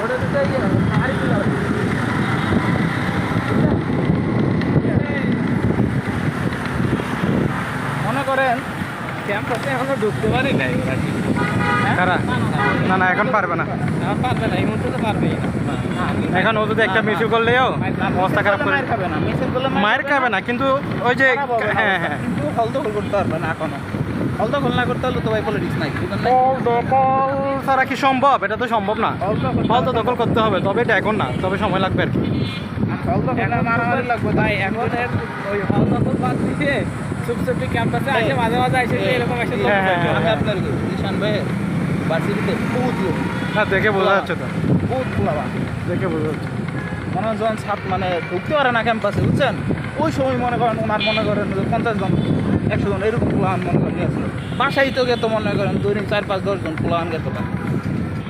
মনে করেন ক্যাম্পাসে এখনো ঢুকতে পারি নাই কারা না না এখন পারবে না, পারবে না, এই মুহূর্তে তো পারবেই না। এখন ও যদি একটা মিশু করলেও অবস্থা খারাপ করে মায়ের খাবে না, মিছিল করলে মায়ের খাবে না, কিন্তু ওই যে হ্যাঁ হ্যাঁ কিন্তু হলদখল করতে পারবে না এখনো। হলদখল না করতে হলে তো ভাই পলিটিক্স নাই, বুঝলেন না? ফল দখল ছাড়া কি সম্ভব? এটা তো সম্ভব না। ফল তো দখল করতে হবে, তবে এটা এখন না, তবে সময় লাগবে আর কি। মারামারি লাগবে তাই এখন ওই হলদখল বাদ দিয়ে চুপচাপি ক্যাম্পাসে আসে মাঝে মাঝে আসে এরকম একটা লোক হ্যাঁ, হ্যাঁ, থাকে। হ্যাঁ। আপনার ঈশান ভাই ভার্সিটিতে বহুত লোক, না দেখে বোঝা যাচ্ছে তো, বহুত খোলাবা দেখে বোঝা যাচ্ছে। মনে হয় যখন ছাত্র মানে ঢুকতে পারে না ক্যাম্পাসে, বুঝছেন, ওই সময় মনে করেন ওনার মনে করেন 50 জন 100 জন এরকম প্লান মনে করেন গেছিল। বাসায় তো গেতো মনে করেন 2 4 5 10 জন প্লান গেতো,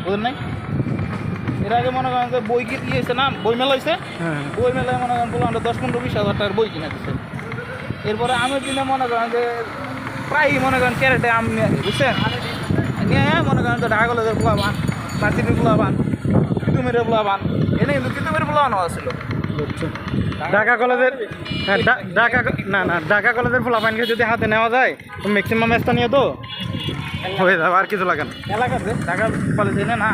বুঝলেন নাই? এর আগে মনে করেন যে বই কি দিয়েছে না, বই মেলা হয়েছে, হ্যাঁ বই মেলায় মনে করেন প্লানটা 10-15-20 হাজার টাকার বই কিনে দিচ্ছে। এরপরে আমের দিনে মনে করেন যে প্রায়ই মনে করেন ক্যারেটে আম নিয়ে আসে, বুঝছেন, নিয়ে মনে করেন তো ঢাকা কলেজের পোলাবান, ভার্সিটির পোলাবান, তিতুমিরের পোলাবান, এনে কিন্তু তিতুমিরের পোলাবানও আসছিল। ঢাকা কলেজের হ্যাঁ, ঢাকা না না ঢাকা কলেজের ফলাফাইনকে যদি হাতে নেওয়া যায় ম্যাক্সিমাম স্থানীয় তো হয়ে যাবে, আর কিছু লাগে না। এলাকাতে ঢাকা কলেজে না